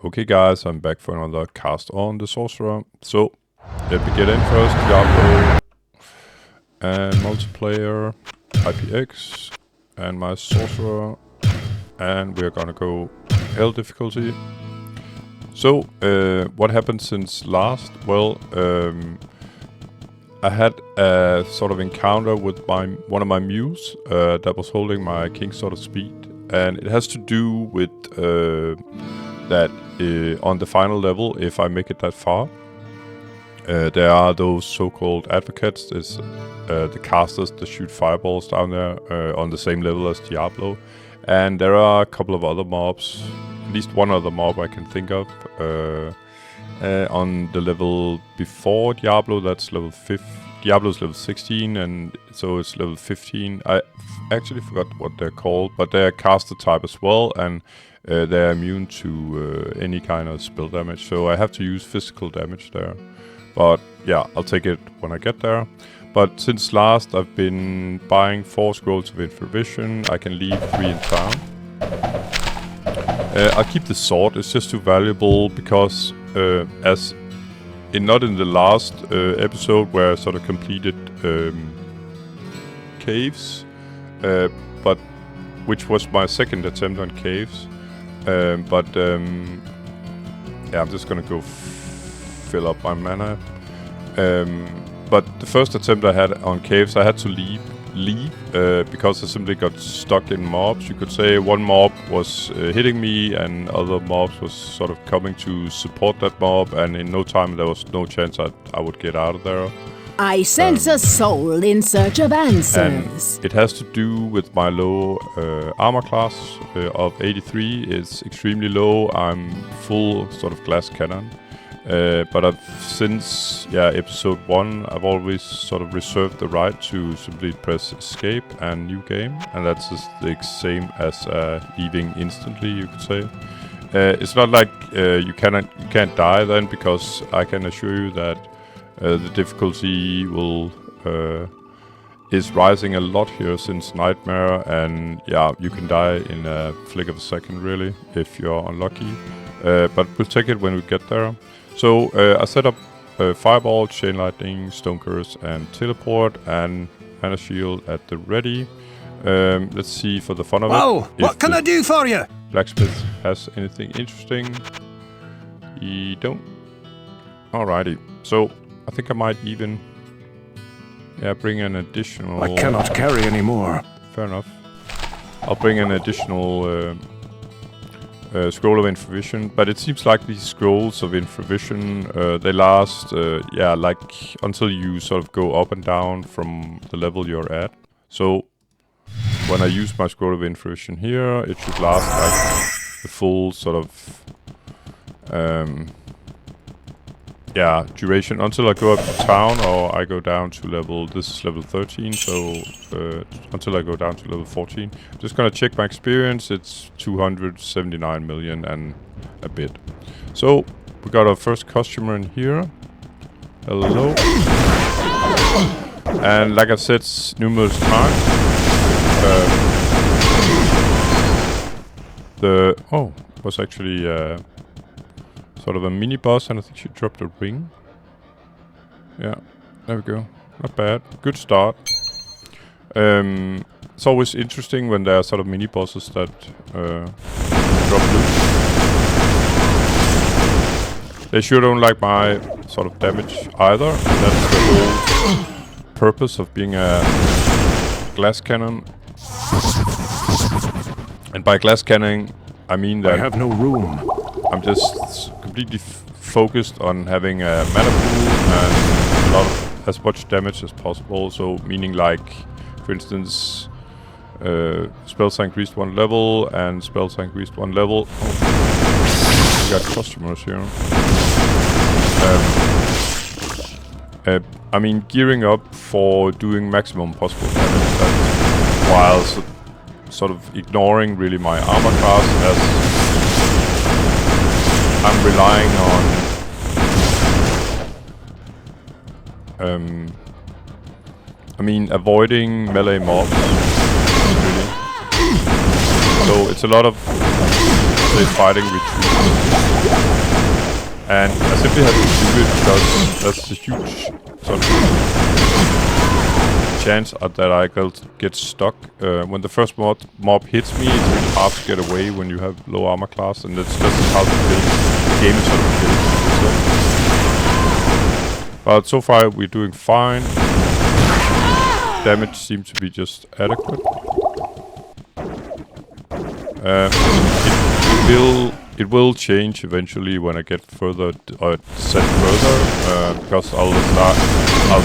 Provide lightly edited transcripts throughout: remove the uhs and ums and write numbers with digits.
Okay guys, I'm back for another cast on the Sorcerer. So, let me get in first. Diablo and multiplayer, IPX, and my Sorcerer. And we're gonna go Hell difficulty. So, what happened since last? Well, I had a sort of encounter with one of my mules that was holding my King's Sword of Speed. And it has to do with that on the final level, if I make it that far, there are those so-called advocates. There's the casters that shoot fireballs down there on the same level as Diablo. And there are a couple of other mobs, at least one other mob I can think of, on the level before Diablo. That's level 5. Diablo's level 16, and so it's level 15. I actually forgot what they're called, but they're caster type as well, and they're immune to any kind of spell damage, so I have to use physical damage there. But yeah, I'll take it when I get there. But since last, I've been buying 4 scrolls of infravision. I can leave 3 in town. I'll keep the sword. It's just too valuable because not in the last episode where I sort of completed caves, but which was my second attempt on caves. Yeah, I'm just gonna go fill up my mana. But the first attempt I had on caves, I had to leave because I simply got stuck in mobs. You could say one mob was hitting me and other mobs was sort of coming to support that mob, and in no time there was no chance I would get out of there. I sense a soul in search of answers. And it has to do with my low armor class of 83. It's extremely low. I'm full sort of glass cannon. But since episode 1, I've always sort of reserved the right to simply press escape and new game, and that's just the same as leaving instantly, you could say. It's not like you can't die then, because I can assure you that the difficulty is rising a lot here since Nightmare, and yeah, you can die in a flick of a second really if you're unlucky. But we'll take it when we get there. So I set up Fireball, Chain Lightning, Stone Curse, and Teleport, and Mana Shield at the ready. Let's see for the fun of it. Whoa! What can I do for you? Blacksmith has anything interesting. He don't. Alrighty. So I think I might even bring an additional. I cannot carry anymore. Fair enough. I'll bring an additional scroll of infravision, but it seems like these scrolls of infravision they last like until you sort of go up and down from the level you're at. So when I use my scroll of infravision here, it should last like the full sort of duration until I go up to town, or I go down to level, this is level 13, so until I go down to level 14. I'm just gonna check my experience. It's 279 million and a bit. So we got our first customer in here. Hello. And like I said numerous times, was actually sort of a mini boss, and I think she dropped a ring. Yeah, there we go. Not bad. Good start. It's always interesting when there are sort of mini bosses that drop loot. They sure don't like my sort of damage either, and that's the whole purpose of being a glass cannon. And by glass cannon, I mean that I have no room. I'm just completely focused on having a mana pool and as much damage as possible. So meaning like, for instance, spells are increased 1 level and spells are increased 1 level. Oh, we got customers here. I mean, gearing up for doing maximum possible damage, while sort of ignoring really my armor class, as I'm relying on avoiding melee mobs, really. So it's a lot of fighting retreat. And I simply have to do it because there's a huge sort of chance that I get stuck. When the first mob hits me, it's really hard to get away when you have low armor class, and that's just how the game is sort of built. But so far we're doing fine. Damage seems to be just adequate. It will change eventually when I get further or set further, because I'll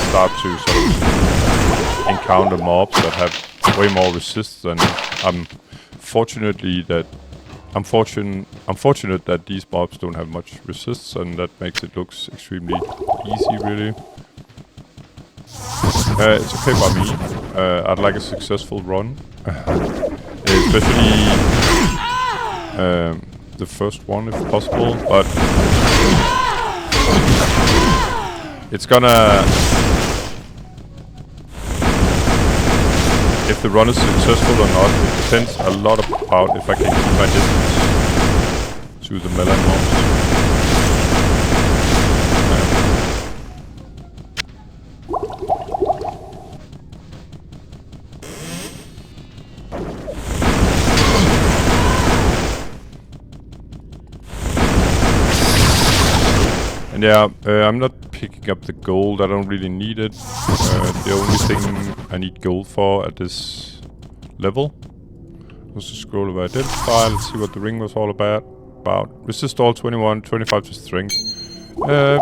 start to sort of encounter mobs that have way more resist than I'm fortunate that these mobs don't have much resist, and that makes it looks extremely easy, really. It's okay by me. I'd like a successful run, especially the first one if possible, but it's gonna... If the run is successful or not, it depends a lot about if I can keep my distance to the melee mobs. And yeah, I'm not picking up the gold. I don't really need it. The only thing I need gold for at this level. Let's just scroll over identify. Let's see what the ring was all about. Resist all 21, 25 to strength. Yeah,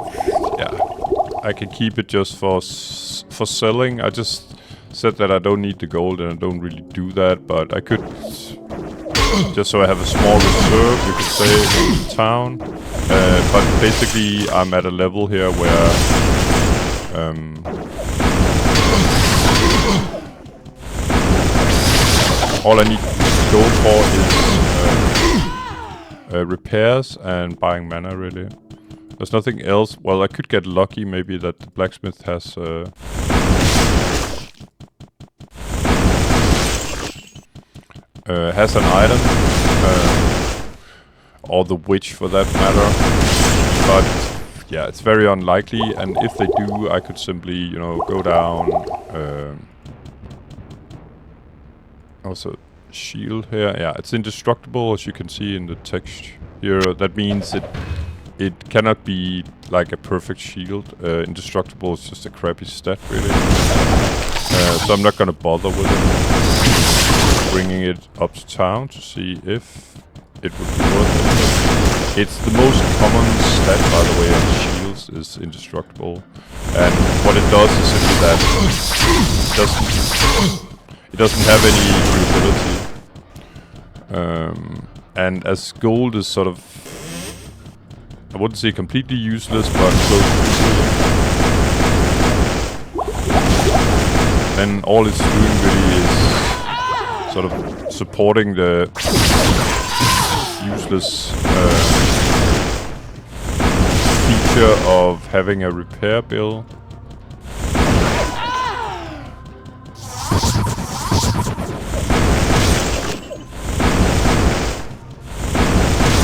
I can keep it just for selling. I just said that I don't need the gold, and I don't really do that. But I could, just so I have a small reserve, you could say, in the town. But basically, I'm at a level here where all I need gold for is repairs and buying mana, really. There's nothing else. Well, I could get lucky, maybe that the blacksmith has an item. Or the witch, for that matter. But yeah, it's very unlikely, and if they do, I could simply, you know, go down. Also, shield here. Yeah, it's indestructible, as you can see in the text here. That means it cannot be like a perfect shield. Indestructible is just a crappy stat, really. So I'm not gonna bother with it. Bringing it up to town to see if it would be worth it. It's the most common stat, by the way, on shields is indestructible. And what it does is simply that it doesn't have any durability. And as gold is sort of, I wouldn't say completely useless, but close to it. Then all it's doing really is sort of supporting the useless feature of having a repair bill.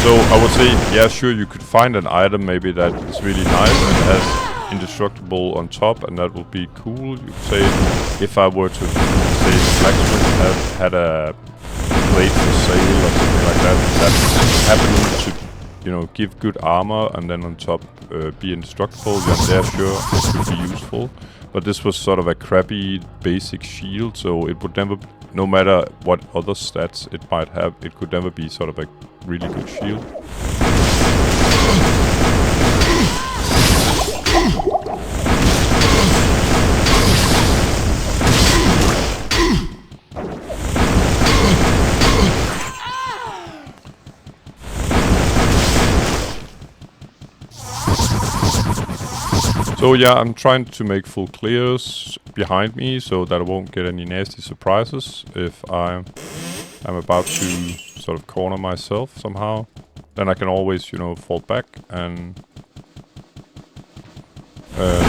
So I would say, yeah, sure, you could find an item maybe that is really nice and has indestructible on top, and that would be cool. You could say, if I were to say the blacksmith had a blade for sale or something like that, that happened to, you know, give good armor and then on top be indestructible, then there, sure, it could be useful. But this was sort of a crappy basic shield, so it would never, no matter what other stats it might have, it could never be sort of a really good shield. So yeah, I'm trying to make full clears behind me so that I won't get any nasty surprises if I'm about to sort of corner myself somehow. Then I can always, you know, fall back and not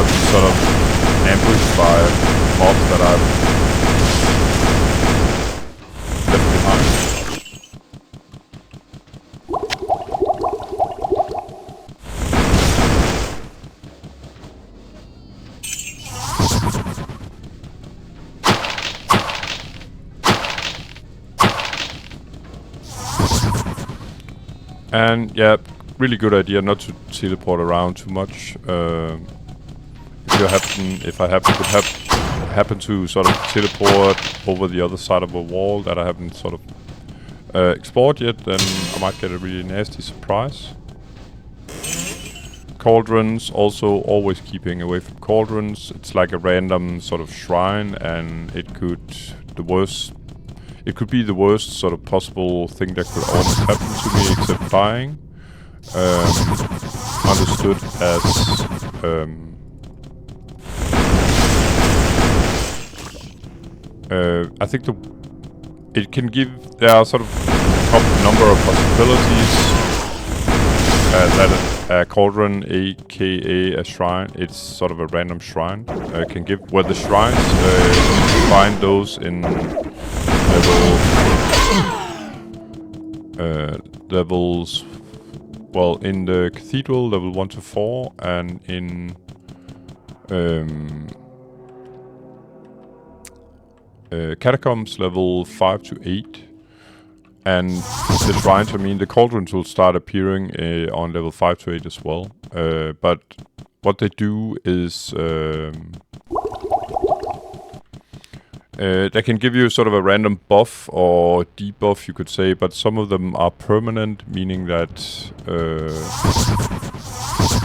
be sort of ambushed by mobs that I've left behind. And yeah, really good idea not to teleport around too much. If I happen to sort of teleport over the other side of a wall that I haven't sort of explored yet, then I might get a really nasty surprise. Cauldrons, also always keeping away from cauldrons. It's like a random sort of shrine, and it could be the worst sort of possible thing that could almost happen to me, except dying. Understood as I think there are sort of a number of possibilities that a cauldron, aka a shrine, it's sort of a random shrine, can give. Where the shrines, you find those in levels, well, in the cathedral, level 1 to 4, and in catacombs, level 5 to 8. And the shrines, I mean, the cauldrons will start appearing on level 5 to 8 as well. But what they do is they can give you sort of a random buff or debuff, you could say, but some of them are permanent, meaning that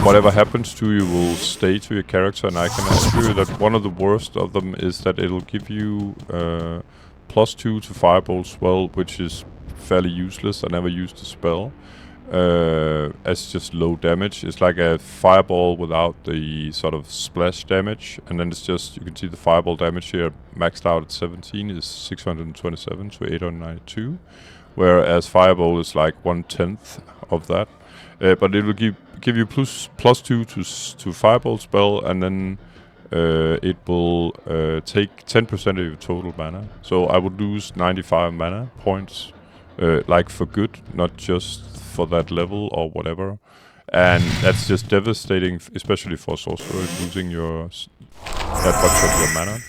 whatever happens to you will stay to your character. And I can assure you that one of the worst of them is that it'll give you +2 to Fireball Swell, which is fairly useless. I never used the spell. As just low damage. It's like a fireball without the sort of splash damage, and then it's just, you can see the fireball damage here maxed out at 17 is 627 to 892, whereas fireball is like 1/10 of that. But it will give you +2 to fireball spell, and then it will take 10% of your total mana. So I would lose 95 mana points, like for good, not just for that level or whatever. And that's just devastating, especially for Sorcerer, losing that much of your mana.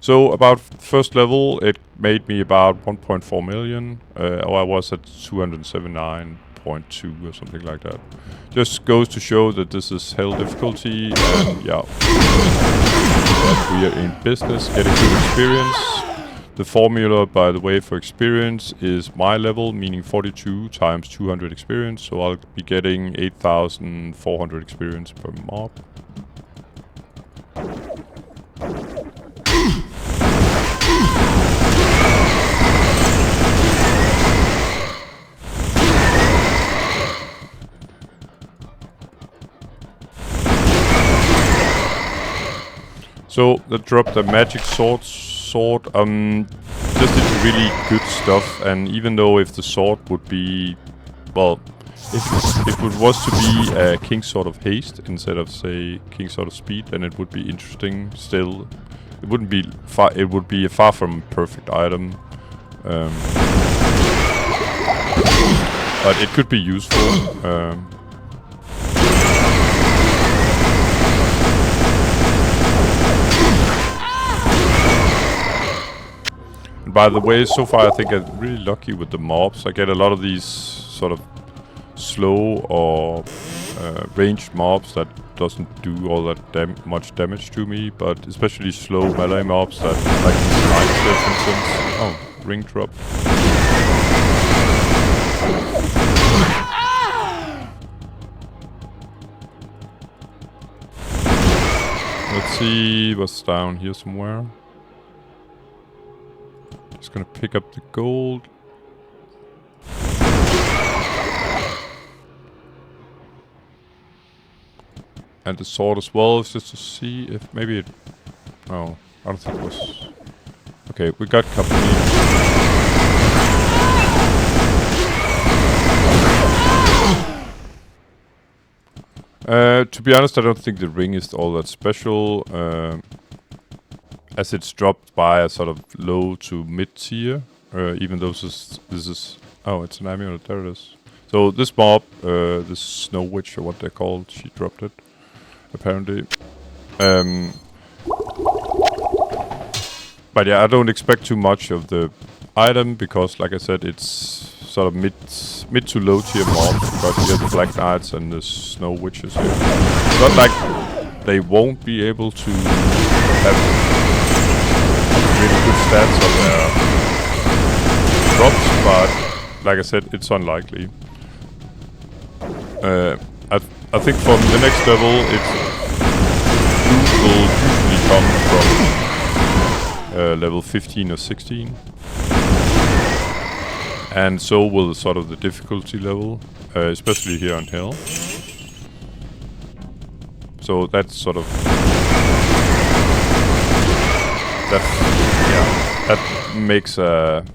So about first level, it made me about 1.4 million, or I was at 279.2 or something like that. Just goes to show that this is hell difficulty, and yeah, that we are in business, getting good experience. The formula, by the way, for experience is my level, meaning 42 times 200 experience, so I'll be getting 8,400 experience per mob. So, that dropped a magic sword, just did really good stuff, and even though if the sword would be, well, if it was to be a King's Sword of Haste instead of, say, King's Sword of Speed, then it would be interesting still. It would be a far from perfect item, but it could be useful. By the way, so far I think I'm really lucky with the mobs. I get a lot of these sort of slow or ranged mobs that doesn't do all that much damage to me, but especially slow melee mobs that, like these knights there, for instance. Oh, ring drop. Let's see what's down here somewhere. Just gonna pick up the gold. And the sword as well, just to see if maybe it... No, I don't think it was... Okay, we got company. To be honest, I don't think the ring is all that special. As it's dropped by a sort of low to mid tier, even though this is oh, it's an amulet. There it is. So this mob, this Snow Witch or what they're called, she dropped it apparently. But yeah, I don't expect too much of the item because, like I said, it's sort of mid to low tier mobs because you have the Black Knights and the Snow Witches here. It's not like they won't be able to have really good stats on their drops, but like I said, it's unlikely. I think from the next level, it's will usually come from level 15 or 16. And so will sort of the difficulty level, especially here on Hill. So that's sort of that makes sense.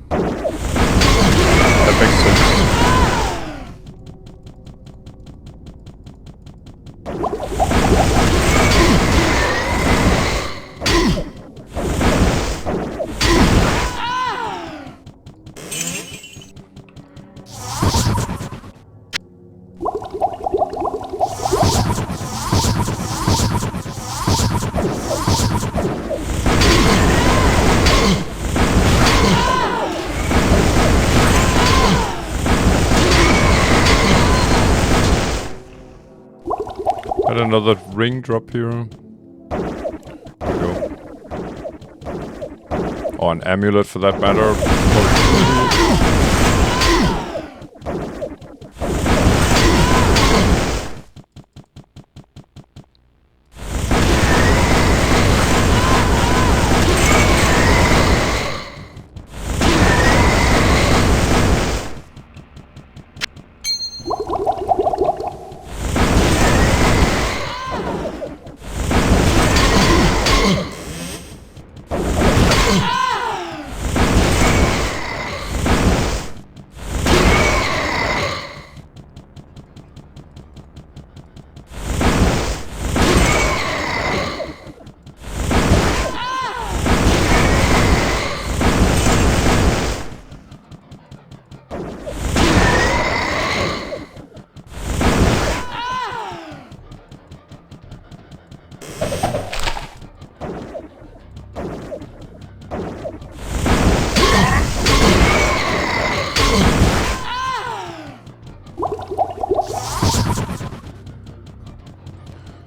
Got another ring drop here. There we go. Or an amulet for that matter.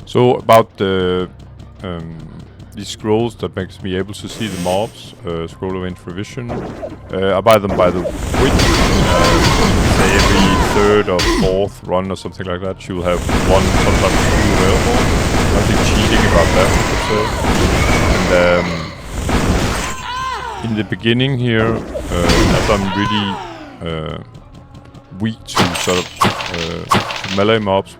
So about the these scrolls that makes me able to see the mobs, scroll of infravision, I buy them by the witch. Say every third or fourth run or something like that, she will have one, sometimes two available. Nothing cheating about that, I could say. And in the beginning here, as I'm really weak to sort of melee mobs,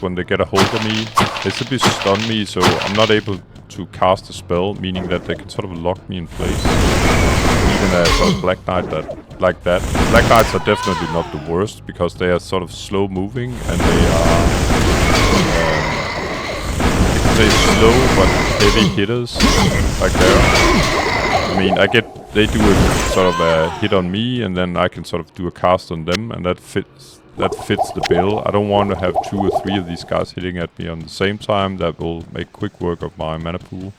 when they get a hold of me, they simply stun me, so I'm not able to cast a spell, meaning that they can sort of lock me in place. Even a sort of Black Knight like that. Black Knights are definitely not the worst, because they are sort of slow moving, and they are you can say slow but heavy hitters, like there. I mean, they do a sort of a hit on me, and then I can sort of do a cast on them, and that fits the bill. I don't want to have 2 or 3 of these guys hitting at me on the same time. That will make quick work of my mana pool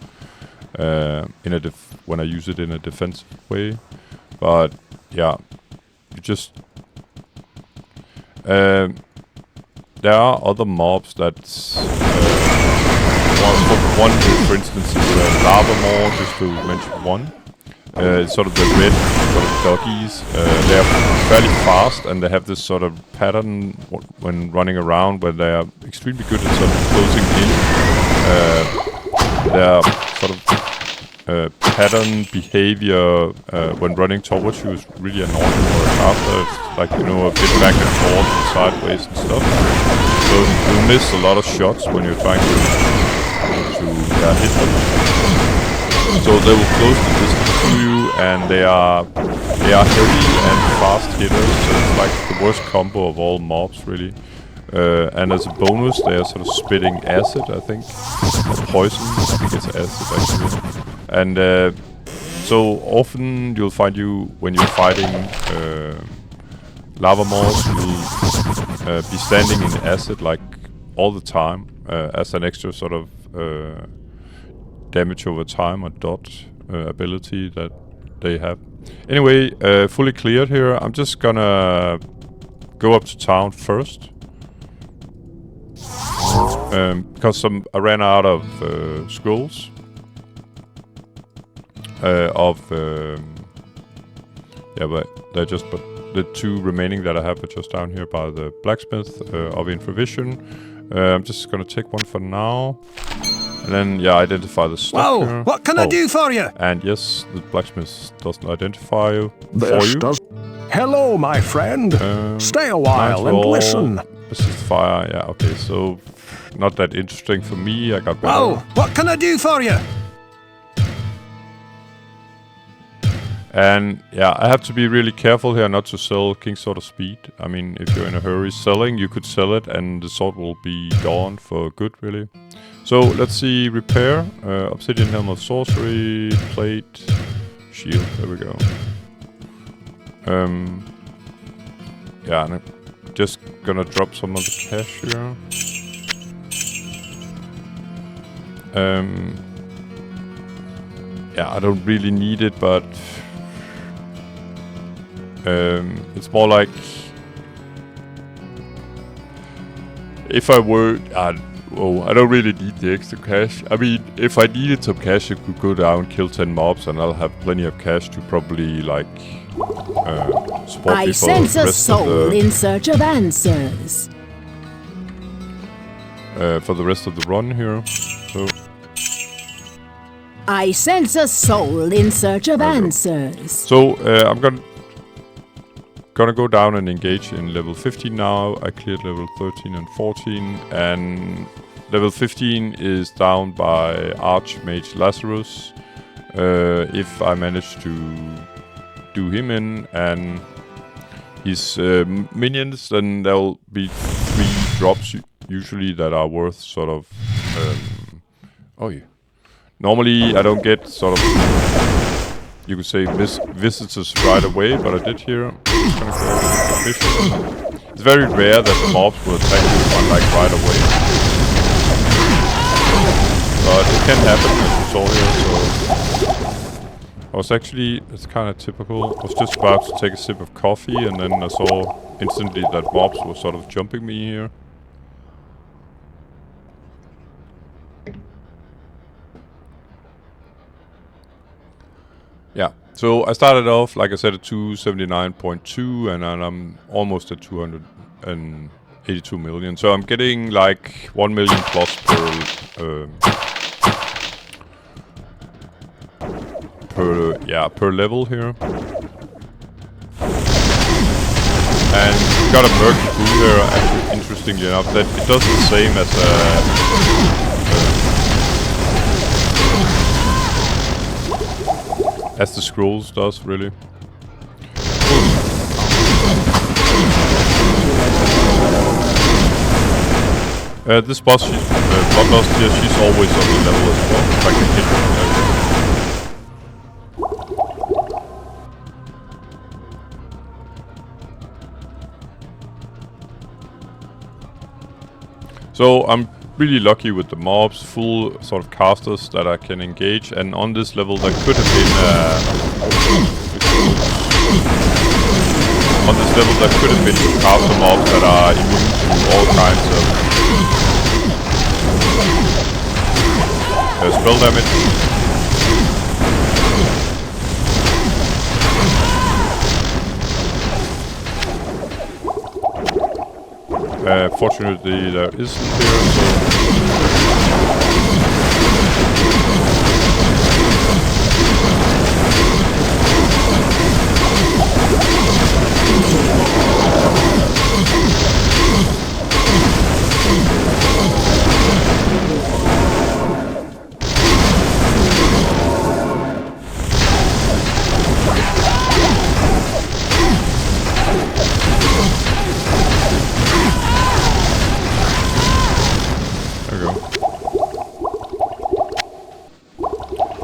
when I use it in a defensive way. But yeah, you just there are other mobs that's one for instance is Lava Maw, just to mention one. It's sort of the red sort of doggies. They are fairly fast, and they have this sort of pattern when running around where they are extremely good at sort of closing in. Their sort of pattern behavior when running towards you is really annoying for a caster. It's like, you know, a bit back and forth and sideways and stuff. So you'll miss a lot of shots when you're trying to hit them. So they will close the distance to you, and they are heavy and fast hitters, so it's like the worst combo of all mobs, really. And as a bonus, they are sort of spitting acid, I think, or poison. I think it's acid, actually. And so often you'll find when you're fighting lava mobs, you'll be standing in acid like all the time as an extra sort of damage over time or dot ability that they have. Anyway, fully cleared here. I'm just gonna go up to town first. Because I ran out of scrolls. Yeah, but they're just... But the 2 remaining that I have are just down here by the blacksmith of Infravision. I'm just gonna take one for now. And then, yeah, identify the stuff Whoa! here. What can I do for you? And yes, the blacksmith doesn't identify you for This you. does. Hello, my friend. Stay a while and listen. Resist fire, yeah, okay, so... Not that interesting for me, I got better. Whoa! What can I do for you? And yeah, I have to be really careful here not to sell King's Sword of Speed. I mean, if you're in a hurry selling, you could sell it and the sword will be gone for good, really. So, let's see, repair. Obsidian Helm of Sorcery, plate, shield, there we go. Yeah, and I'm just gonna drop some of the cash here. Yeah, I don't really need it, but it's more like if I were, I don't really need the extra cash. I mean, if I needed some cash, I could go down, kill 10 mobs, and I'll have plenty of cash to probably like support I me for sense the a rest of soul the in search of answers. for the rest of the run here. So. I sense a soul in search of answers. So I'm gonna go down and engage in level 15 now. I cleared level 13 and 14, and level 15 is down by Archmage Lazarus. If I manage to do him in and his minions, then there will be 3 drops usually that are worth sort of. Normally, I don't get sort of, you could say, visitors right away, but I did here. It's very rare that the mobs will attack you like right away. But it can happen, as you saw here, so... I was actually, it's kind of typical, I was just about to take a sip of coffee, and then I saw instantly that mobs were sort of jumping me here. Yeah, so I started off, like I said, at 279.2, and I'm almost at 282 million. So I'm getting like 1 million plus per level here. And got a merc tool here, actually, interestingly enough, that it does the same as the scrolls does, really. This boss, Bloodlust here, she's always on the level as well. If I can hit her. So I'm really lucky with the mobs, full sort of casters that I can engage, and on this level there could have been caster mobs that are immune to all kinds of spell damage. Fortunately there isn't here, so...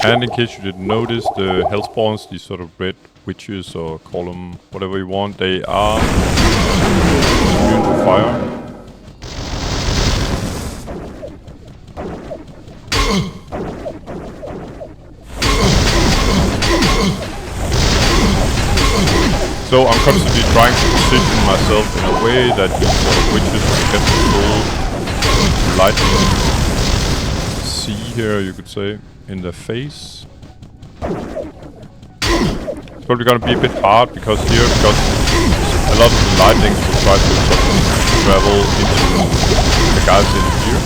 And in case you didn't notice, the hell spawns, these sort of red witches, or call them whatever you want, they are immune to fire. So I'm constantly trying to position myself in a way that these sort of witches will get the full lightning see here, you could say, in their face. It's probably gonna be a bit hard because a lot of the lightnings will try to sort of travel into the guys in here.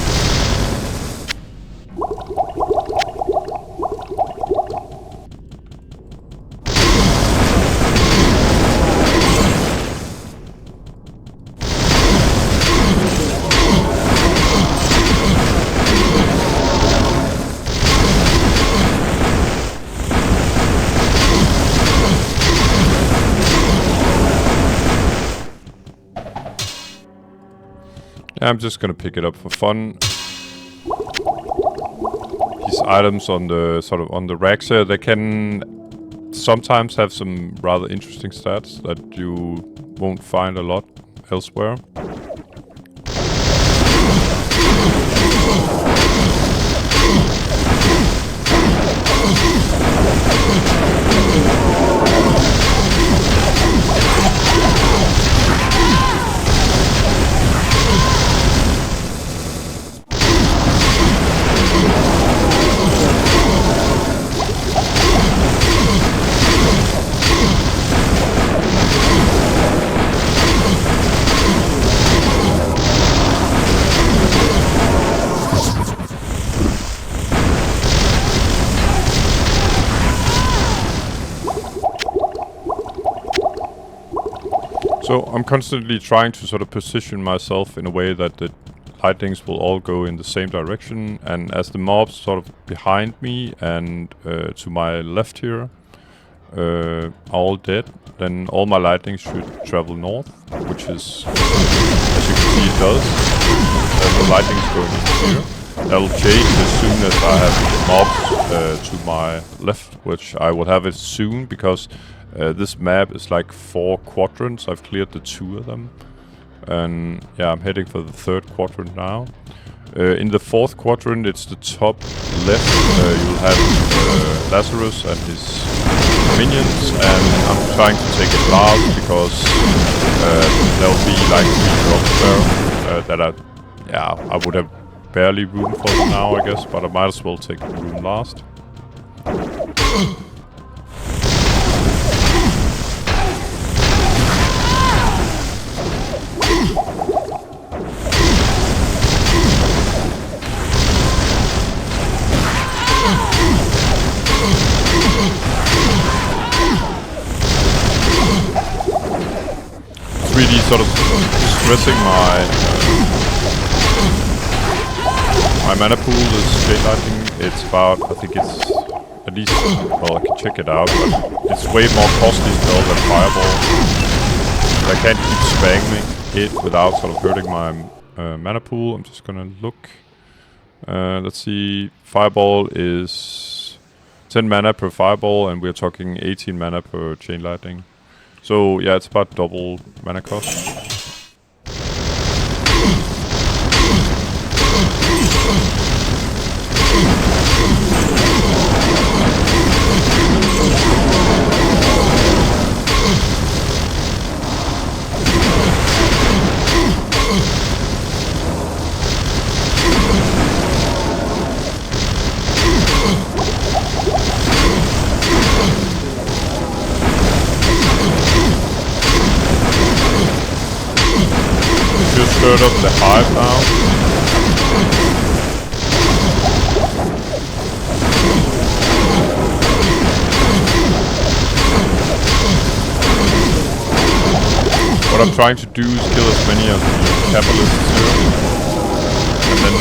I'm just gonna pick it up for fun. These items on the racks here, they can sometimes have some rather interesting stats that you won't find a lot elsewhere. So I'm constantly trying to sort of position myself in a way that the lightnings will all go in the same direction, and as the mobs sort of behind me and to my left here are all dead, then all my lightnings should travel north, which is, as you can see, it does. The lightnings going in here. That'll change as soon as I have mobs to my left, which I will have it soon because this map is like 4 quadrants. I've cleared the 2 of them. And yeah, I'm heading for the 3rd quadrant now. In the 4th quadrant, it's the top left. You'll have Lazarus and his minions. And I'm trying to take it last because there'll be like 3 drops there that I would have barely room for them now, I guess. But I might as well take the room last. Really sort of stressing my mana pool is chain lightning. It's about, I think it's at least, well, I can check it out, but it's way more costly spell than Fireball. I can't keep spamming it without sort of hurting my mana pool. I'm just gonna look. Let's see, Fireball is 10 mana per Fireball, and we're talking 18 mana per chain lightning. So yeah, it's about double mana cost. Stirred up the hive now. What I'm trying to do is kill as many of the capitalists here. And then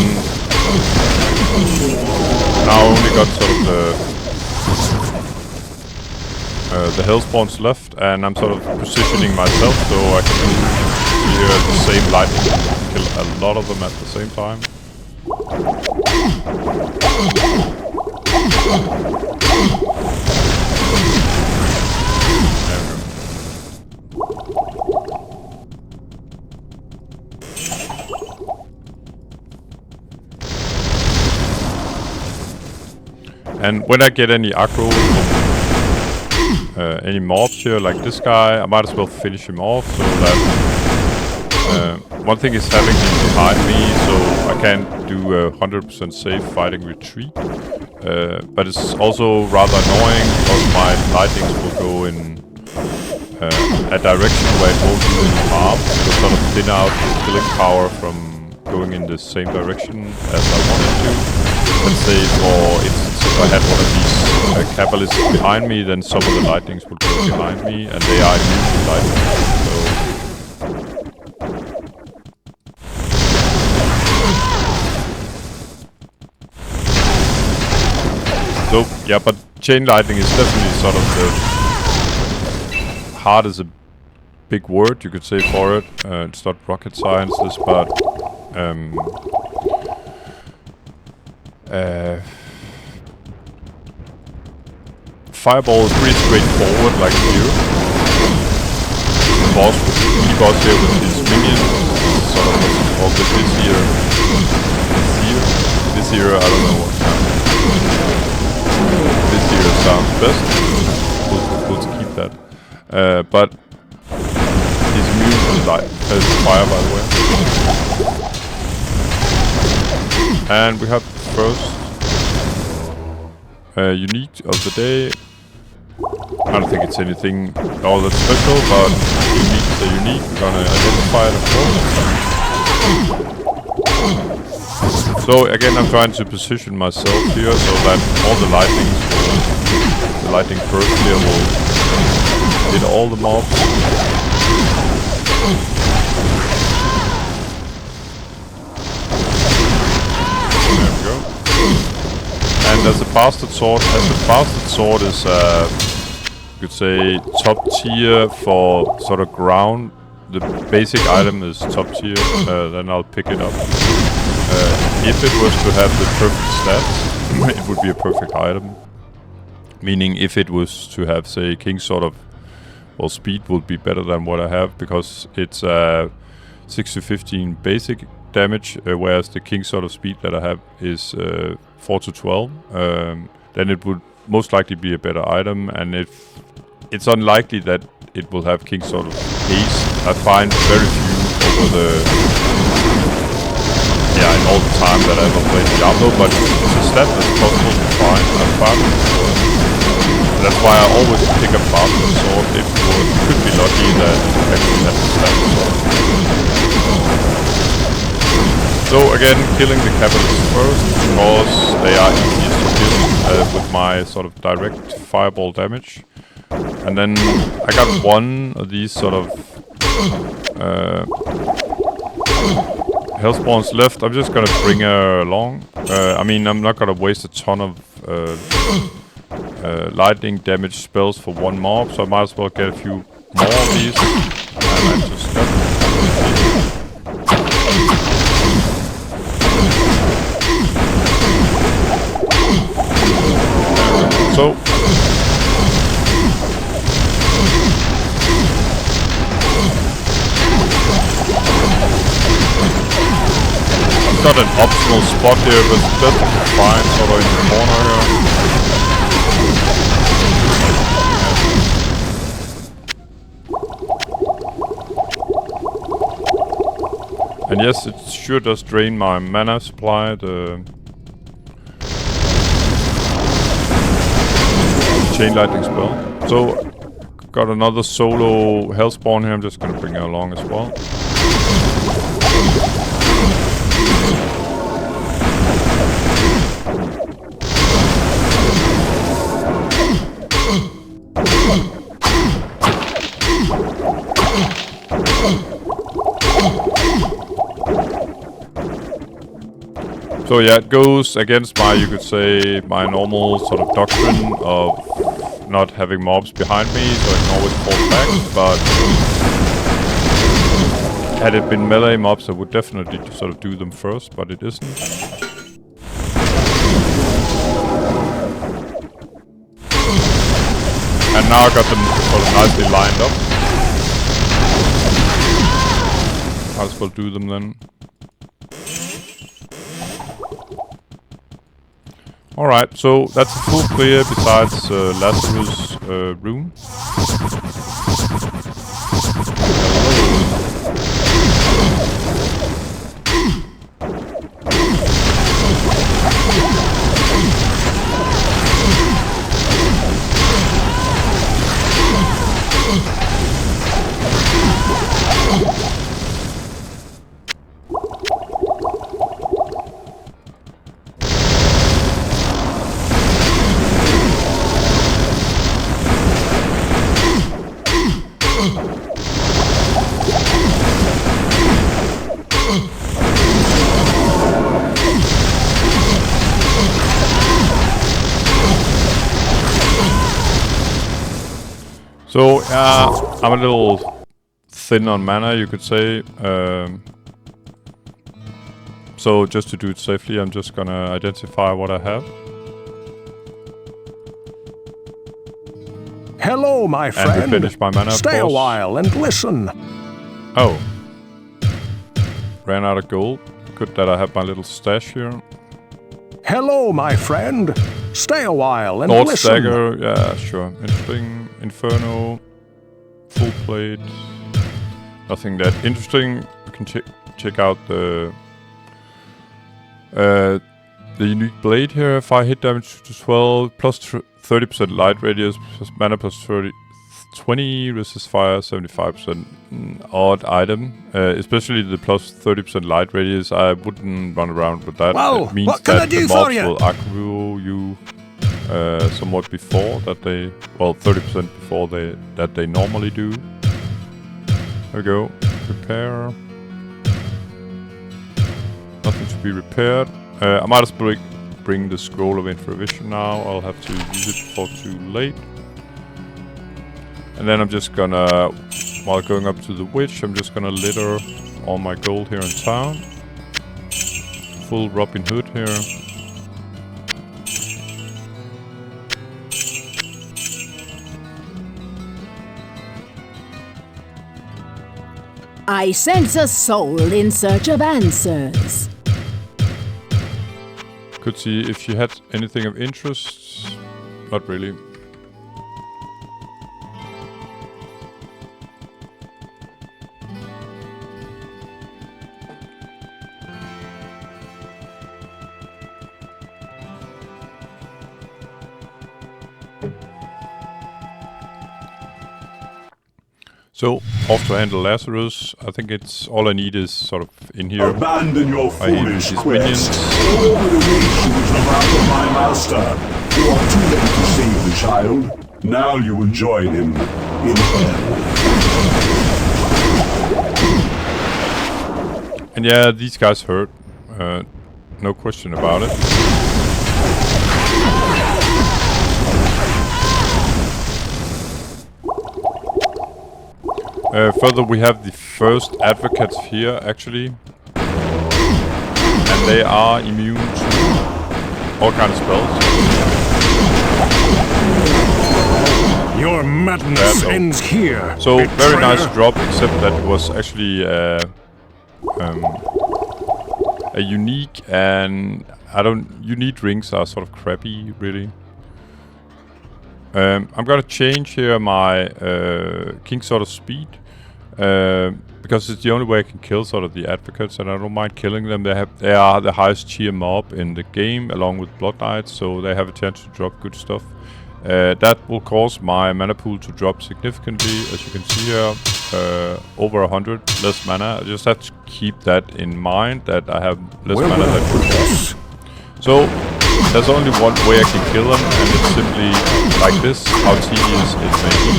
now I only got sort of the hellspawns left, and I'm sort of positioning myself so I can do here the same lightning, kill a lot of them at the same time. And when I get any aggro, any mobs here, like this guy. I might as well finish him off, so that... one thing is having him behind me, so I can't do 100% safe fighting retreat. But it's also rather annoying, because my lightnings will go in a direction where it won't do any harm. It will sort of thin out killing power from going in the same direction as I wanted to. Let's say, for instance, if I had one of these Kabbalists behind me, then some of the lightnings would go behind me, and they are immune to lightning. So, yeah, but chain lightning is definitely sort of the... hard is a big word, you could say, for it. It's not rocket science, this, but... Fireball is pretty straightforward, like here. The boss here with his minions, sort of what's it called, this here, I don't know what sounds. This here sounds best. Cool to keep that. But he's immune to fire, by the way. And we have the first unique of the day. I don't think it's anything all that special, but unique is a unique. We're gonna identify it, of course. So again, I'm trying to position myself here so that all the lightning burst here will hit all the mobs. There we go. And as a bastard sword, is you could say top tier for sort of ground. The basic item is top tier, then I'll pick it up. If it was to have the perfect stats, it would be a perfect item. Meaning if it was to have, say, King Sword of... well, speed would be better than what I have, because it's 6 to 15 basic damage, whereas the King Sword of Speed that I have is 4 to 12. Then it would most likely be a better item, and if it's unlikely that it will have King Sword of Haste. I find very few over the... yeah, in all the time that I ever played Diablo, but it's a stat that's possible to find. I've found it before. That's why I always pick a bastard sword if you could be lucky that you actually have the stat sword. So again, killing the Kabbalists first, because they are easiest to kill with my sort of direct fireball damage. And then I got one of these sort of Hellspawns left. I'm just gonna bring her along. I mean, I'm not gonna waste a ton of lightning damage spells for one mob, so I might as well get a few more of these. And I just got so got an optional spot here, but it's perfectly fine, sort of in the corner here. And yes, it sure does drain my mana supply, the chain lightning spell. So, got another solo Hellspawn here, I'm just gonna bring her along as well. So yeah, it goes against my, you could say, my normal sort of doctrine of not having mobs behind me, so I can always fall back, but had it been melee mobs, I would definitely sort of do them first, but it isn't. And now I got them sort of nicely lined up. Might as well do them then. Alright, so that's a full clear besides Lazarus' room. So, I'm a little thin on mana, you could say. So, just to do it safely, I'm just gonna identify what I have. Hello, my friend. And replenish my mana, Stay a while and listen. Oh. Ran out of gold. Good that I have my little stash here. Hello, my friend. Stay a while and Lord listen. Stagger, yeah, sure. Interesting. Inferno. Full plate. Nothing that interesting. You can check out the unique blade here. Fire hit damage to 12, plus 30% light radius, plus mana plus 20, resist fire, 75%. Odd item. Especially the plus 30% light radius. I wouldn't run around with that. Whoa, it means what can I that do the for mobs you? will aggro you somewhat before that they, well, 30% before that they normally do. There we go. Repair. Nothing to be repaired. I might as well bring the scroll of infravision now. I'll have to use it before too late. And then I'm just gonna, while going up to the witch, I'm just gonna litter all my gold here in town. Full Robin Hood here. I sense a soul in search of answers. Could see if she had anything of interest. Not really. So, off to handle Lazarus. I think it's all I need is sort of in here. Abandon your I hit foolish his quest. minions. All the nations of wrath of my master. You are too late to save the child. Now you will join him in hell. And yeah, these guys hurt. No question about it. Further, we have the first advocates here, actually. And they are immune to all kinds of spells. Your madness ends here. So, very betrayer. nice drop, except that it was actually a unique, and unique rings are sort of crappy, really. I'm gonna change here my King Sword of Speed because it's the only way I can kill sort of the advocates, and I don't mind killing them. They are the highest tier mob in the game, along with Blood Knights, so they have a chance to drop good stuff. That will cause my mana pool to drop significantly, as you can see here, over 100 less mana. I just have to keep that in mind, that I have less mana than before. So, there's only one way I can kill them, and it's simply like this, how tedious it may be.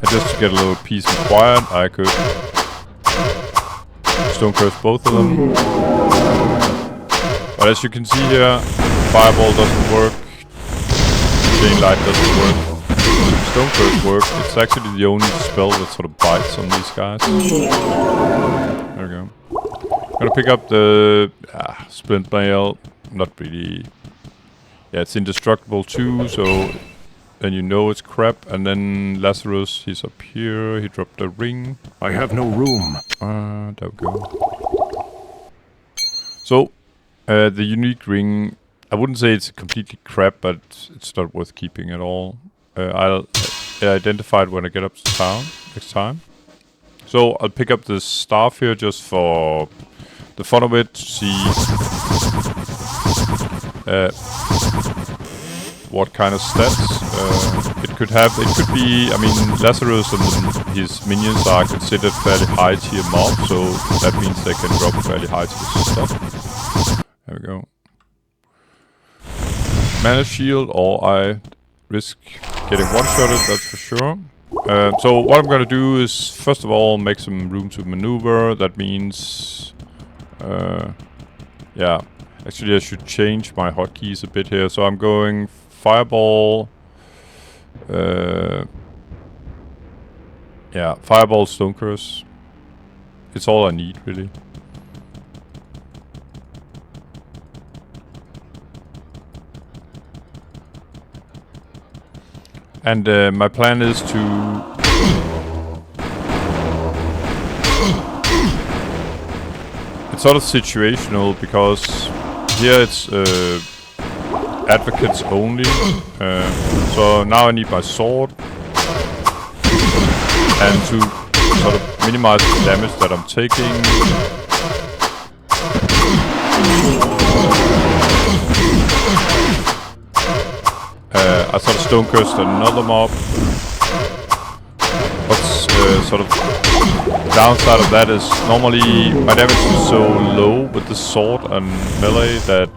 And just to get a little peace and quiet, I could Stone Curse both of them. But as you can see here, Fireball doesn't work, Chain Light doesn't work. Stone Curse works. It's actually the only spell that sort of bites on these guys. There we go. I'm gonna pick up the Splint Mail. Not really. Yeah, it's indestructible too, so then you know it's crap. And then Lazarus, he's up here. He dropped a ring. I have no room. There we go. So, the unique ring, I wouldn't say it's completely crap, but it's not worth keeping at all. I'll identify it when I get up to town next time. So, I'll pick up this staff here just for the fun of it, to see what kind of stats it could have. It could be, I mean, Lazarus and his minions are considered fairly high tier mobs, so that means they can drop fairly high tier stuff. There we go. Mana shield, or I risk getting one-shotted, that's for sure. So what I'm gonna do is, first of all, make some room to maneuver. That means, yeah, actually I should change my hotkeys a bit here. So I'm going Fireball, yeah, Fireball, Stone Curse. It's all I need, really. And my plan is to it's sort of situational, because here it's advocates only. So now I need my sword, and to sort of minimize the damage that I'm taking, I sort of stone cursed another mob. What's sort of the downside of that is normally my damage is so low with the sword and melee that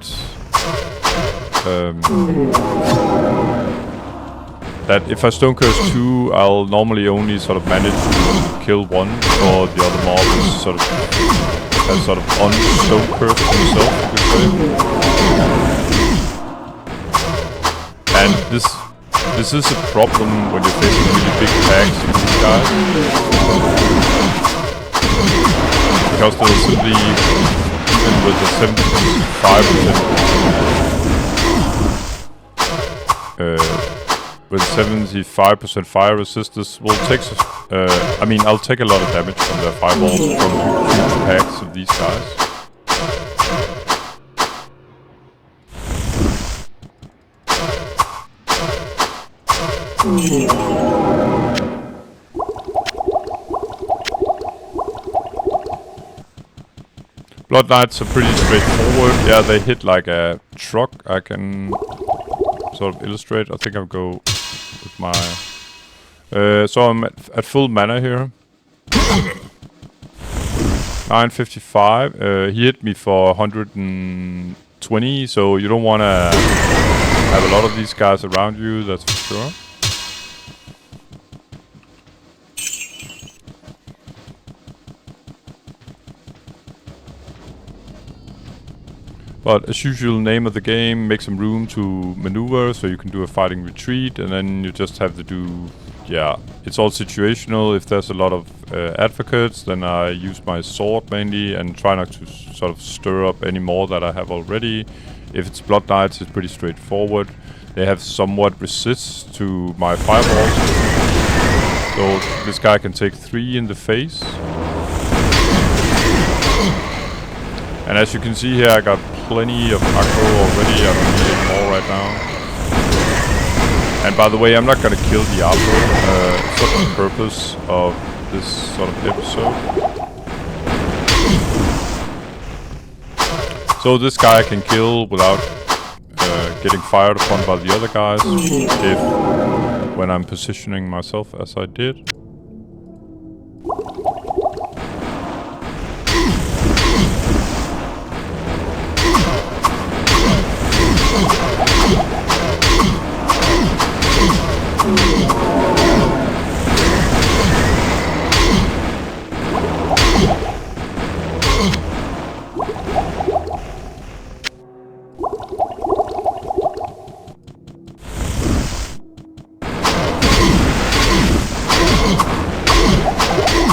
that if I stone curse 2, I'll normally only sort of manage to kill one, or the other mob is sort of has sort of unstone cursed himself, you could say. And this is a problem when you're facing really big packs of these guys, because they'll simply, even with the 75% fire resistance, will take. I mean, I'll take a lot of damage from their fireballs from huge packs of these guys. Blood Knights are pretty straightforward. Yeah, they hit like a truck. I can sort of illustrate. I think I'll go with my... so I'm at full mana here. 955. He hit me for 120, so you don't want to have a lot of these guys around you, that's for sure. But as usual, name of the game, make some room to maneuver so you can do a fighting retreat, and then you just have to do, yeah, it's all situational. If there's a lot of advocates, then I use my sword mainly and try not to sort of stir up any more that I have already. If it's Blood Knights, it's pretty straightforward. They have somewhat resist to my fireballs, so this guy can take 3 in the face. And as you can see here, I got plenty of aggro already. I don't need any more right now. And by the way, I'm not gonna kill Diablo. It's not the purpose of this sort of episode. So this guy I can kill without getting fired upon by the other guys, when I'm positioning myself as I did.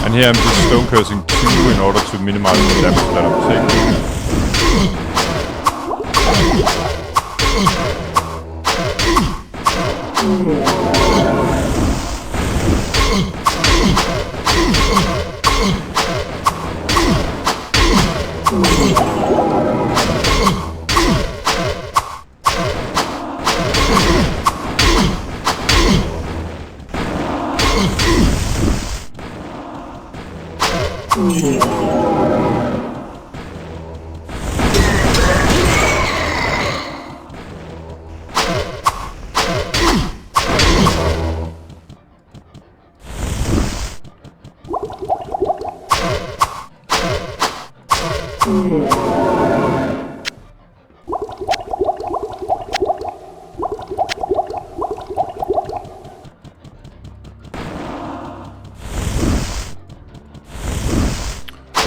And here I'm just stone cursing 2 in order to minimize the damage that I'm taking.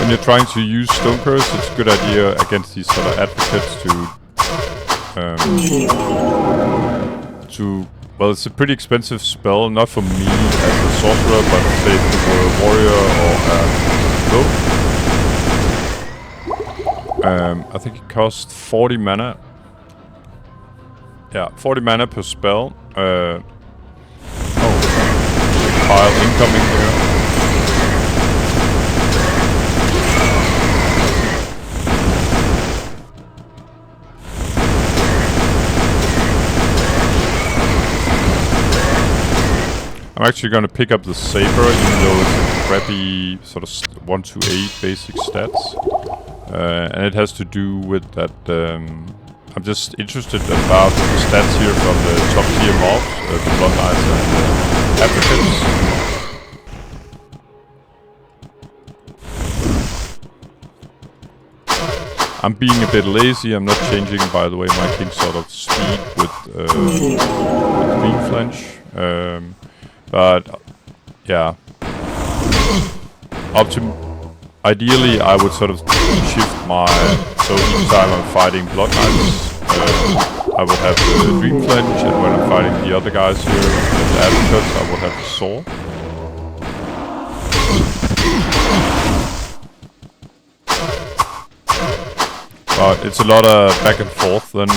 When you're trying to use Stone Curse, it's a good idea against these sort of advocates well, it's a pretty expensive spell, not for me as a sorcerer, but say if you were a warrior or a rogue. I think it costs 40 mana. Yeah, 40 mana per spell. Pile incoming here. I'm actually going to pick up the Saber, even though it's a crappy sort of 1 to 8 basic stats. And it has to do with that I'm just interested about the stats here from the top tier mobs, the Blood Knights and the Advocates. I'm being a bit lazy, I'm not changing, by the way, my King's sort of speed with Green Flinch. But yeah, ideally I would sort of shift my, so each time I'm fighting Blood Knights, I will have the Dream Flinch, and when I'm fighting the other guys here, the Advocates, I will have the Sword. But it's a lot of back and forth then.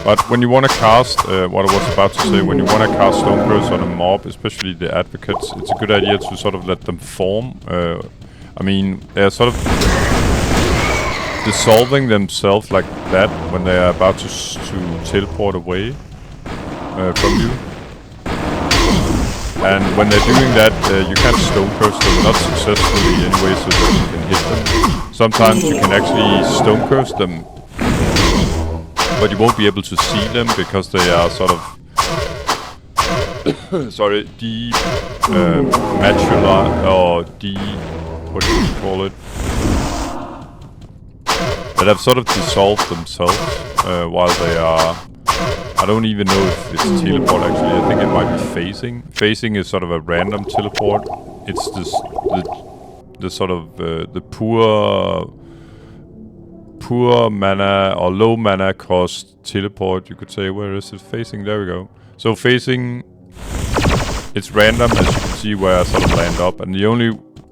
But when you want to cast, what I was about to say, when you want to cast Stone Curse on a mob, especially the Advocates, it's a good idea to sort of let them form. I mean, they're sort of dissolving themselves like that when they are about to teleport away from you. And when they're doing that, you can't Stone Curse them, not successfully anyway, so that you can hit them. Sometimes you can actually Stone Curse them, but you won't be able to see them because they are sort of sorry, or what do you call it? That have sort of dissolved themselves while they are. I don't even know if it's teleport actually. I think it might be phasing. Phasing is sort of a random teleport. It's this the sort of the poor mana or low mana cost teleport, you could say. Where is it? Phasing, there we go. So phasing, it's random, as you can see where I sort of land up, and the only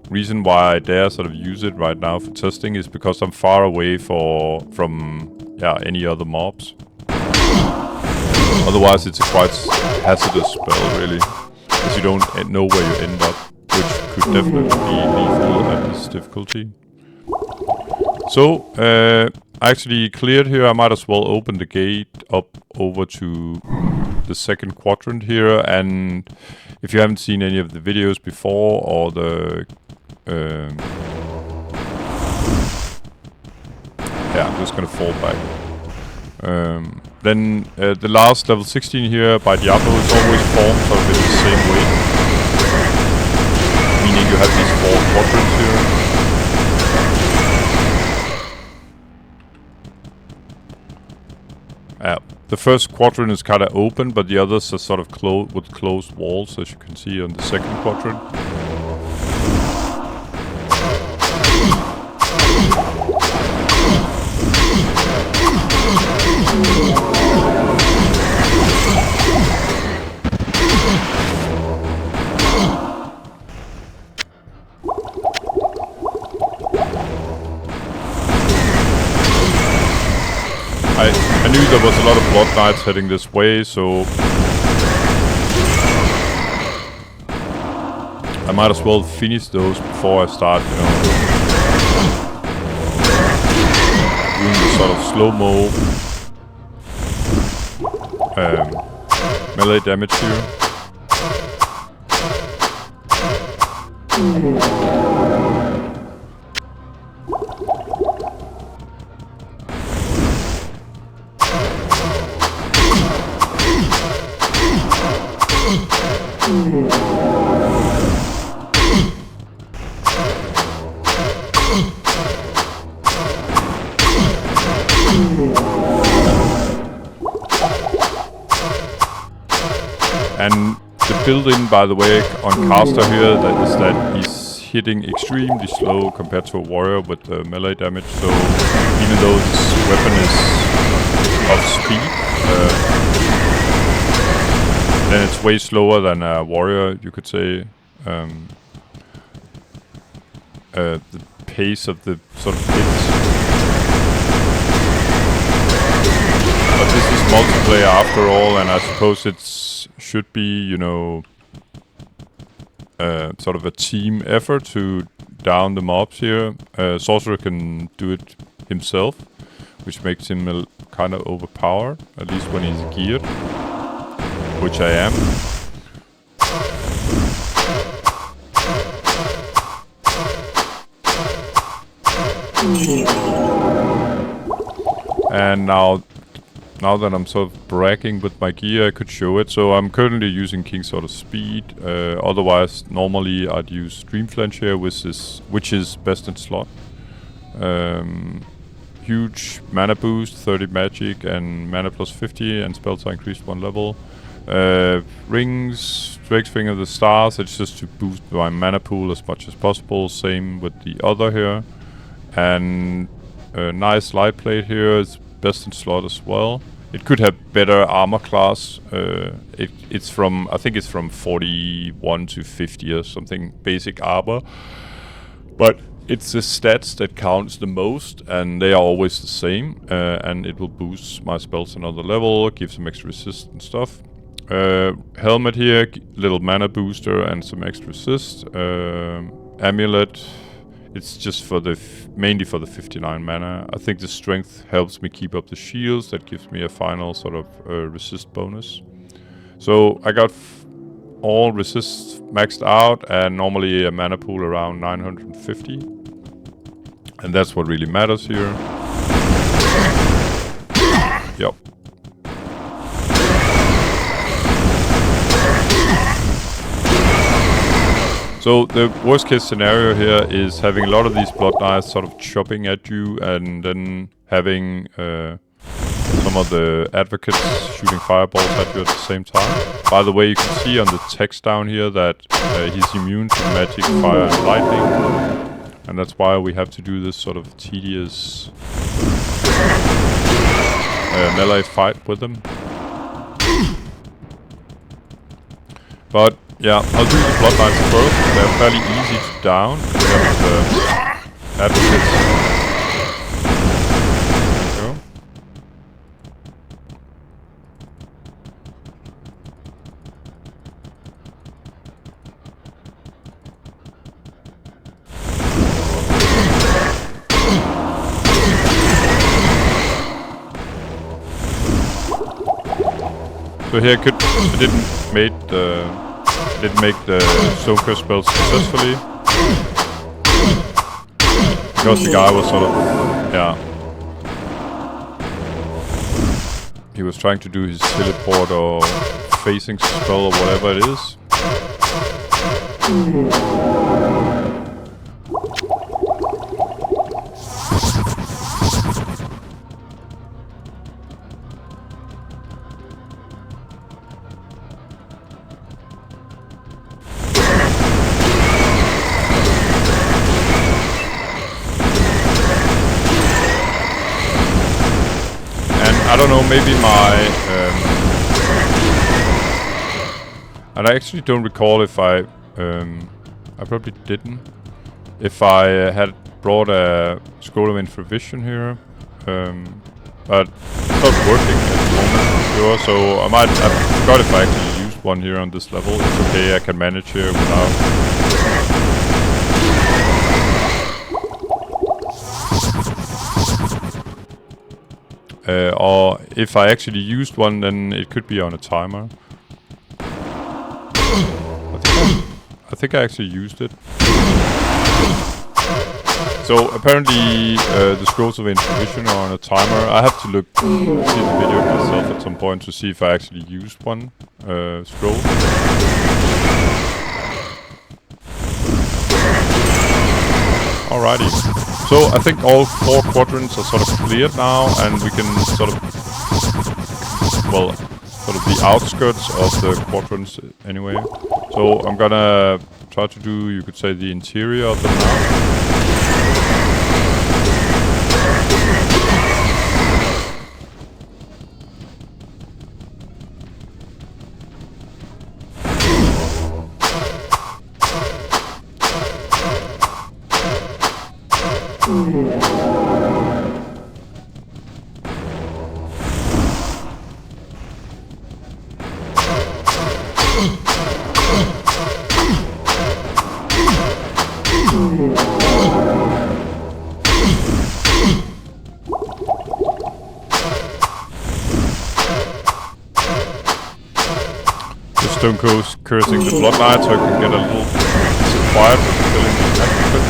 reason why I dare sort of use it right now for testing is because I'm far away from any other mobs. Otherwise it's a quite hazardous spell really, because you don't know where you end up, which could definitely be lethal at this difficulty. So, I actually cleared here. I might as well open the gate up over to the second quadrant here. And if you haven't seen any of the videos before, or the... yeah, I'm just gonna fall back. Then the last level 16 here by Diablo is always formed sort of in the same way. Meaning you have these 4 quadrants here. The first quadrant is kind of open, but the others are sort of with closed walls, as you can see on the second quadrant. I knew there was a lot of Blood Knights heading this way, so I might as well finish those before I start, you know, doing the sort of slow-mo melee damage here. And the build-in, by the way, on caster here is that he's hitting extremely slow compared to a warrior with the melee damage. So even though this weapon is of speed, then it's way slower than a warrior, you could say. The pace of the sort of hits. But this is multiplayer after all, and I suppose it's should be, you know, sort of a team effort to down the mobs here. Sorcerer can do it himself, which makes him kind of overpowered, at least when he's geared, which I am. And now that I'm sort of bragging with my gear, I could show it. So I'm currently using King's Sword of Speed. Otherwise, normally I'd use Dreamflange here, which is best in slot. Huge mana boost, 30 magic and mana plus 50, and spells are increased 1 level. Rings, Drake's Finger of the Stars, it's just to boost my mana pool as much as possible. Same with the other here. And a nice light plate here, it's best in slot as well. It could have better armor class. It's from, I think it's from 41 to 50 or something, basic armor. But it's the stats that counts the most, and they are always the same. And it will boost my spells another level, give some extra resist and stuff. Helmet here, little mana booster and some extra resist. Amulet. It's just for the mainly for the 59 mana. I think the strength helps me keep up the shields. That gives me a final sort of resist bonus. So I got all resist maxed out, and normally a mana pool around 950. And that's what really matters here. Yep. So the worst case scenario here is having a lot of these Blood Knights sort of chopping at you, and then having some of the advocates shooting fireballs at you at the same time. By the way, you can see on the text down here that he's immune to magic, fire and lightning. And that's why we have to do this sort of tedious melee fight with them. But yeah, I'll do the Blood Knights first. They're fairly easy to down. We have the advocates. There we go. So here I didn't make the Stone Curse spell successfully. Because the guy was sort of, yeah. He was trying to do his teleport or facing spell or whatever it is. I don't know, maybe and I actually don't recall if I probably didn't. If I had brought a Scroll of Infravision here, but it's not working at the moment for sure, so I forgot if I actually used one here on this level. It's okay, I can manage here without. Or if I actually used one, then it could be on a timer. I think I actually used it. So apparently the scrolls of intuition are on a timer. I have to see the video myself at some point to see if I actually used one scroll. Alrighty. So I think all 4 quadrants are sort of cleared now, and we can sort of the outskirts of the quadrants anyway. So I'm gonna try to do, you could say, the interior of them now. Just don't go cursing the Blood Knight so I can get a little quiet with killing the advocate.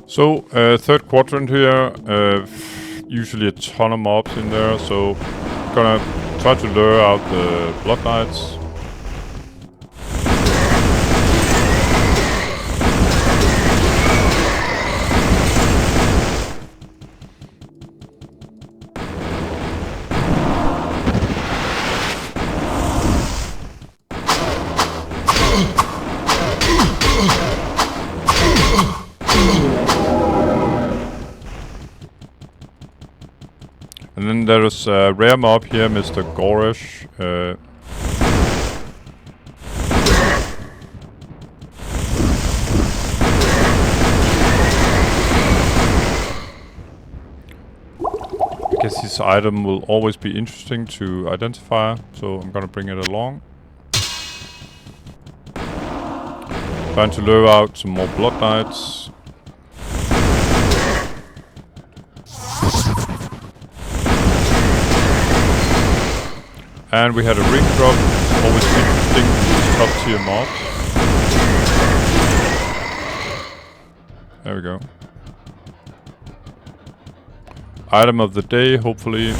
So, third quadrant here, usually a ton of mobs in there, so I'm gonna try to lure out the Blood Knights. And then there is a rare mob here, Mr. Gorish. I guess his item will always be interesting to identify, so I'm gonna bring it along. Trying to lure out some more Blood Knights. And we had a ring drop, always interesting, top tier mobs. There we go. Item of the day, hopefully.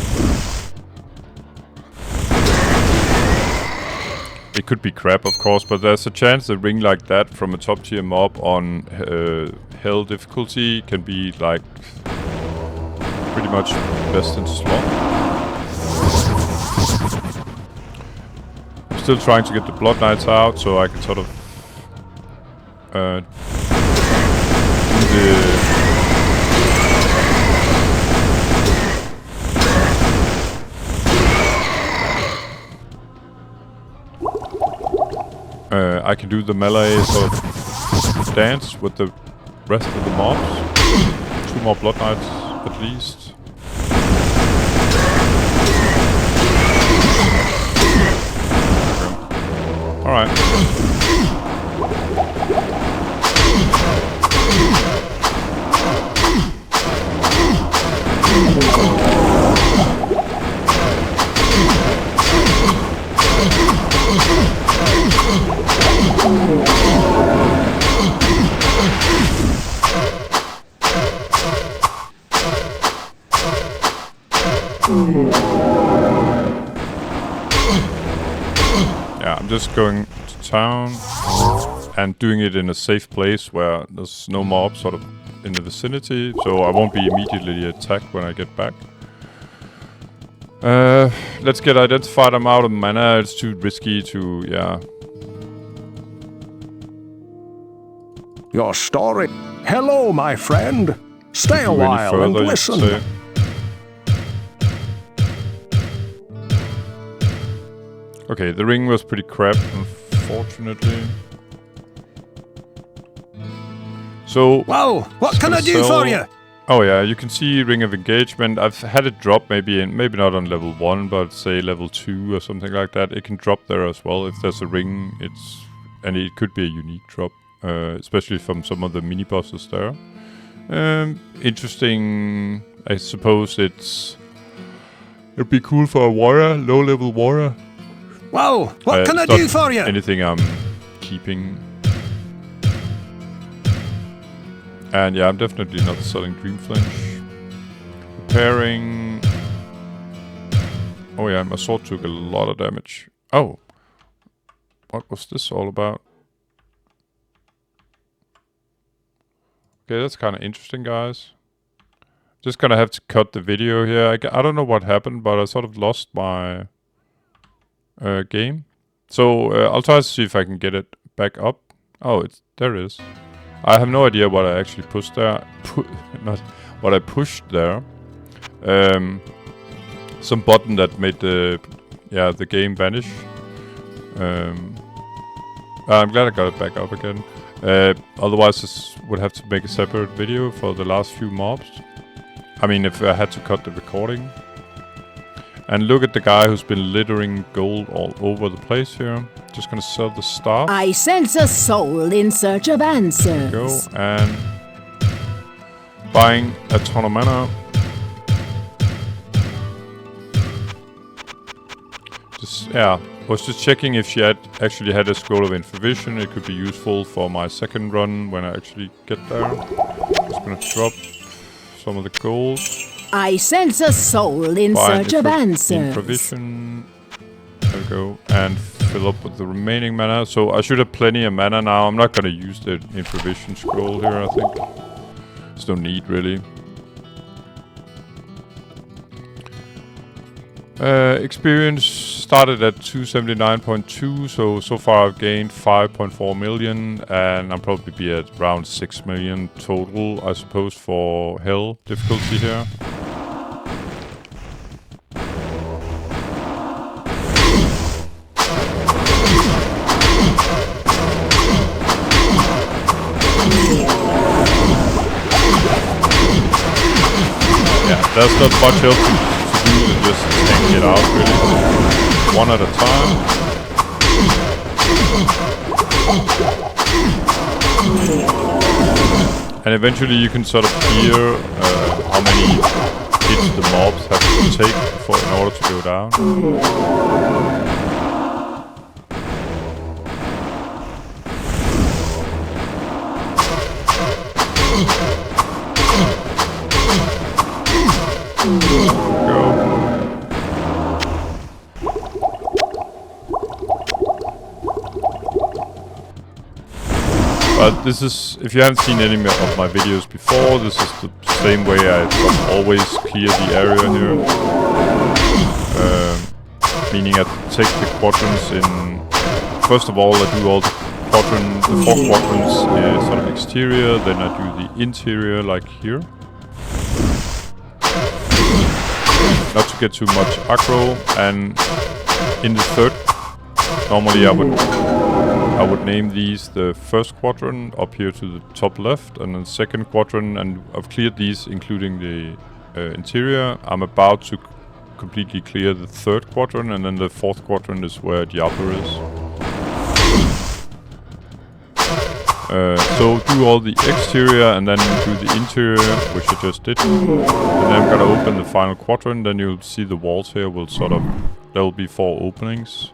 It could be crap, of course, but there's a chance a ring like that from a top tier mob on hell difficulty can be like pretty much best in slot. Still trying to get the Blood Knights out so I can sort of do I can do the melee sort of dance with the rest of the mobs. 2 more Blood Knights at least. Alright. Yeah, I'm just going to town and doing it in a safe place where there's no mob sort of in the vicinity, so I won't be immediately attacked when I get back. Let's get identified. I'm out of mana. It's too risky to, yeah. Your story. Hello, my friend. Stay a while and listen. Okay, the ring was pretty crap, unfortunately. So, well, what can I do for you? Oh yeah, you can see Ring of Engagement. I've had it drop maybe not on level 1, but say level 2 or something like that. It can drop there as well if there's a ring. And it could be a unique drop, especially from some of the mini bosses there. Interesting. I suppose it'd be cool for a warrior, low level warrior. Well, what can I do for you? Anything I'm keeping. And yeah, I'm definitely not selling Dream Flinch. Repairing. Oh yeah, my sword took a lot of damage. Oh. What was this all about? Okay, that's kind of interesting, guys. Just gonna have to cut the video here. I don't know what happened, but I sort of lost my game. So I'll try to see if I can get it back up. Oh, there it is. I have no idea what I actually pushed there. Not what I pushed there. Some button that made the game vanish. I'm glad I got it back up again. Otherwise, this would have to make a separate video for the last few mobs. I mean, if I had to cut the recording. And look at the guy who's been littering gold all over the place here. Just gonna sell the staff. I sense a soul in search of answers. Go and buying a ton of mana. Was just checking if she actually had a scroll of infravision. It could be useful for my second run when I actually get there. Just gonna drop some of the gold. I sense a soul in search of answers. Infravision. There we go. And fill up with the remaining mana. So I should have plenty of mana now. I'm not gonna use the infravision scroll here, I think. There's no need, really. Experience started at 279.2, so far I've gained 5.4 million, and I'll probably be at around 6 million total, I suppose, for Hell difficulty here. Yeah, there's not much else to do than just tank it out, really. One at a time. And eventually you can sort of hear how many hits the mobs have to take in order to go down. But this is, if you haven't seen any of my videos before, this is the same way I always clear the area here. Meaning I take the quadrants in, first of all I do all the 4 quadrants sort of exterior, then I do the interior like here. Not to get too much aggro, and in the third, normally I would name these the first quadrant up here to the top left, and then second quadrant, and I've cleared these including the interior. I'm about to completely clear the third quadrant, and then the fourth quadrant is where Diablo is. So do all the exterior and then do the interior, which I just did. And then I'm gonna open the final quadrant, then you'll see the walls here will there will be 4 openings.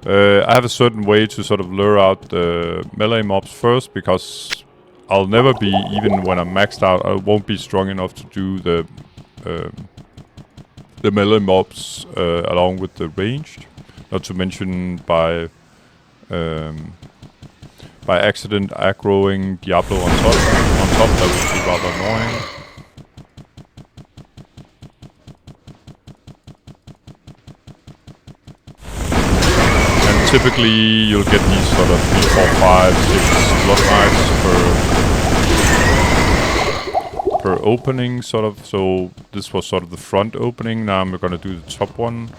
I have a certain way to sort of lure out the melee mobs first, because I'll never be, even when I'm maxed out, I won't be strong enough to do the melee mobs along with the ranged. Not to mention by accident aggroing Diablo on top, that would be rather annoying. typically you'll get these sort of 3, 4, 5, 6 blood knights per opening, sort of. So this was sort of the front opening. Now I'm gonna do the top one.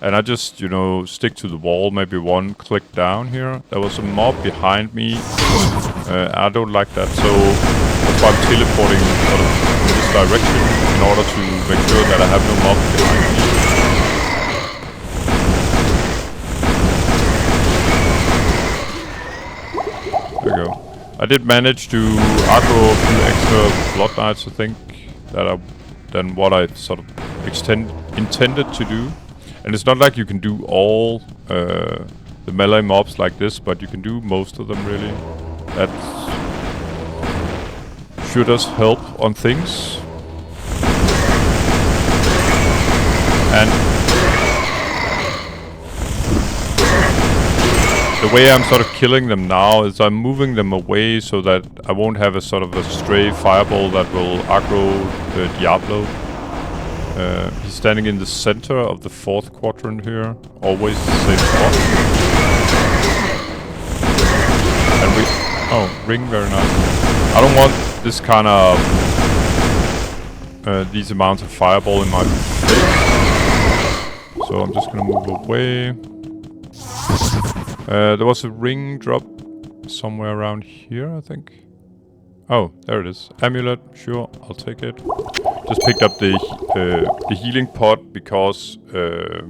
And I just, you know, stick to the wall, maybe one click down here. There was a mob behind me. I don't like that, so that's why I'm teleporting sort of in this direction in order to make sure that I have no mob behind me. There we go. I did manage to aggro a few extra blood knights, I think, than what I sort of intended to do. And it's not like you can do all the melee mobs like this, but you can do most of them really. That should us help on things. And the way I'm sort of killing them now is I'm moving them away so that I won't have a sort of a stray fireball that will aggro the Diablo. He's standing in the center of the 4th quadrant here, always the same spot. And we... oh, ring, very nice. I don't want this kind of... these amounts of fireball in my face. So I'm just gonna move away. There was a ring drop somewhere around here, I think. Oh, there it is. Amulet, sure, I'll take it. Just picked up the healing pot because it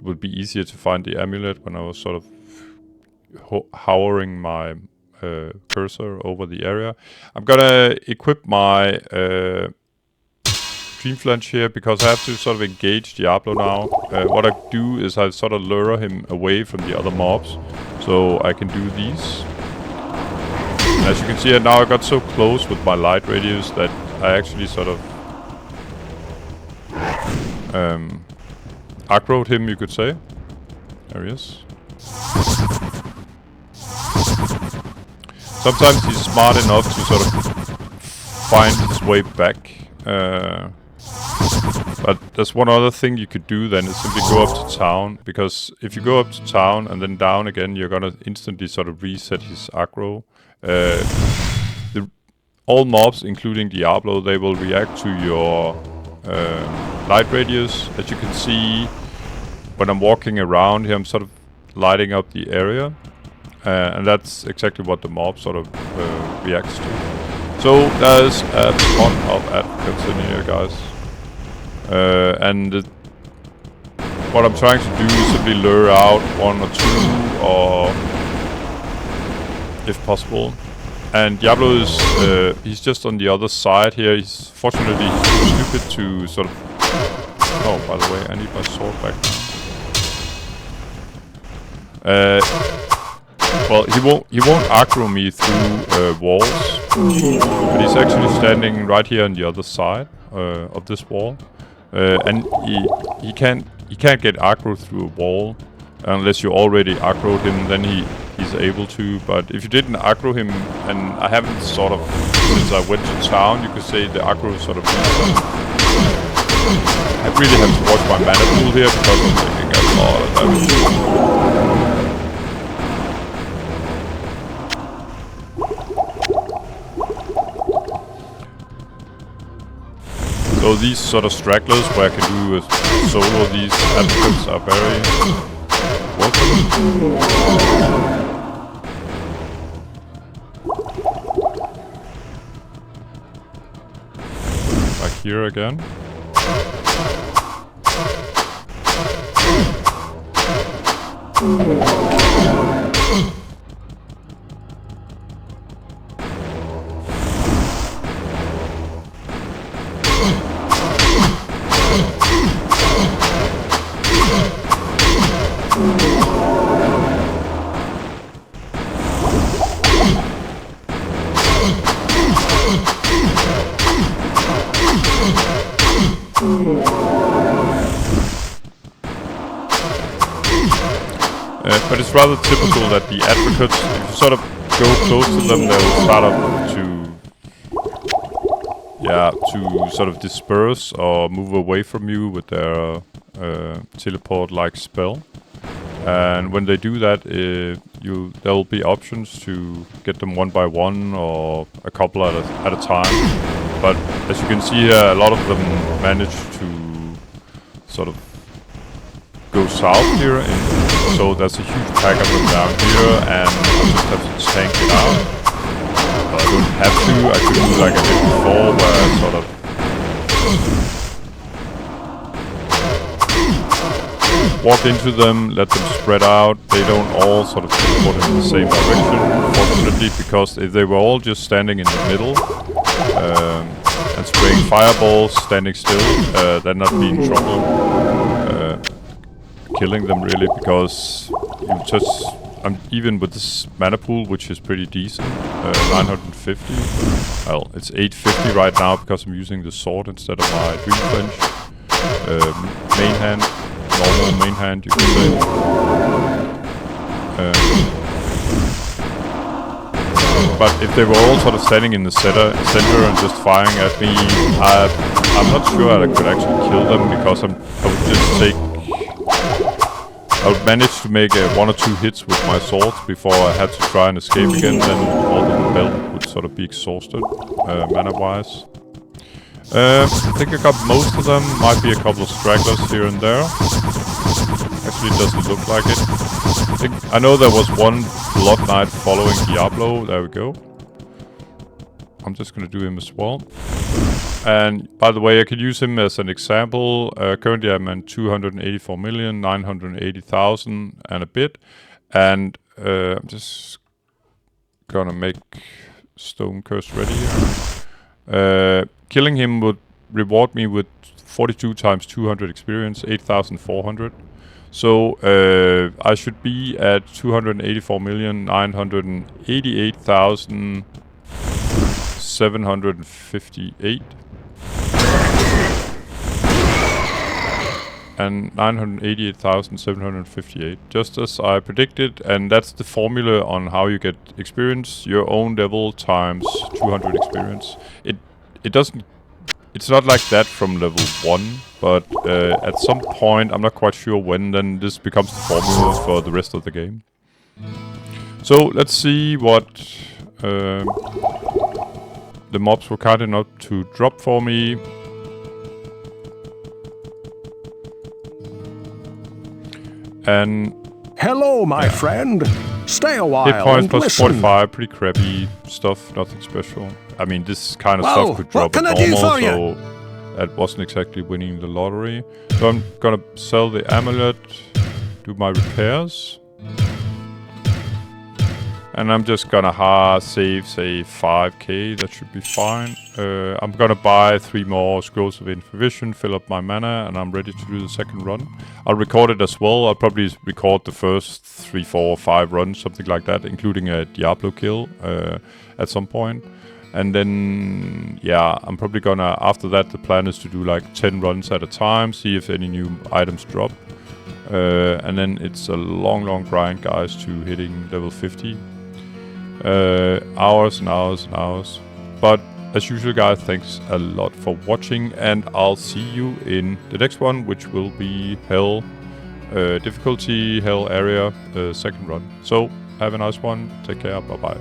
would be easier to find the amulet when I was sort of hovering my cursor over the area. I'm gonna equip my Dream Flange here because I have to sort of engage Diablo now. What I do is I sort of lure him away from the other mobs, so I can do these. As you can see, now I got so close with my light radius that I actually sort of aggroed him, you could say. There he is. Sometimes he's smart enough to sort of find his way back. But there's one other thing you could do then, is simply go up to town. Because if you go up to town and then down again, you're gonna instantly sort of reset his aggro. All mobs, including Diablo, they will react to your light radius. As you can see, when I'm walking around here, I'm sort of lighting up the area. And that's exactly what the mob sort of reacts to. So there's a ton of advocates in here, guys. And what I'm trying to do is simply lure out 1 or 2, or if possible. And Diablo is, he's just on the other side here. He's fortunately too stupid to sort of... oh, by the way, I need my sword back now. Well, he won't aggro me through walls, but he's actually standing right here on the other side of this wall, and he can't get aggro through a wall unless you already aggroed him. Then he's able to. But if you didn't aggro him, and I haven't sort of since I went to town, you could say the aggro sort of. I really have to watch my mana pool here because I'm taking a lot of damage. So these sort of stragglers where I can do a solo, these advocates are very welcome. Like here again. But it's rather typical that the advocates, if you sort of go close to them, they will start up to sort of disperse or move away from you with their teleport-like spell. And when they do that, there will be options to get them one by one or a couple at a time. But as you can see here, a lot of them manage to sort of go south here. So there's a huge pack of them down here, and I just have to tank it out. But I don't have to. I could do like I did before, where I sort of walk into them, let them spread out. They don't all sort of teleport in the same direction, unfortunately, because if they were all just standing in the middle and spraying fireballs, standing still, they'd not be in trouble killing them really, because you just even with this mana pool, which is pretty decent, 950. Well, it's 850 right now because I'm using the sword instead of my Dream Clench. Main hand. Normal main hand, you can say. But if they were all sort of standing in the center and just firing at me, I'm not sure I could actually kill them, because I would manage to make 1 or 2 hits with my swords before I had to try and escape again. Then all the belt would sort of be exhausted, mana-wise. I think I got most of them. Might be a couple of stragglers here and there. Actually, it doesn't look like it. I know there was one Blood Knight following Diablo. There we go. I'm just going to do him as well. And by the way, I could use him as an example. Currently, I'm at 284,980,000 and a bit. And I'm just going to make Stone Curse ready here. Killing him would reward me with 42 times 200 experience, 8,400. So I should be at 284,988,758. And 988,758, just as I predicted. And that's the formula on how you get experience. Your own level times 200 experience. It doesn't. It's not like that from level 1, but at some point, I'm not quite sure when, then this becomes the formula for the rest of the game. So let's see what the mobs were kind enough to drop for me. And hello, my friend. Stay a while. Hit points and plus listen. 45, pretty crappy stuff, nothing special. I mean, this kind of stuff could drop at normal, so that wasn't exactly winning the lottery. So I'm gonna sell the amulet, do my repairs. And I'm just gonna save, say, 5k, that should be fine. I'm gonna buy 3 more Scrolls of Infinite Vision, fill up my mana, and I'm ready to do the second run. I'll record it as well. I'll probably record the first 3, 4, 5 runs, something like that, including a Diablo kill at some point. And then, yeah, I'm probably gonna, after that, the plan is to do like 10 runs at a time, see if any new items drop. And then it's a long grind, guys, to hitting level 50. Hours and hours and hours. But as usual, guys, thanks a lot for watching, and I'll see you in the next one, which will be Hell difficulty, Hell area, second run. So have a nice one. Take care. Bye bye.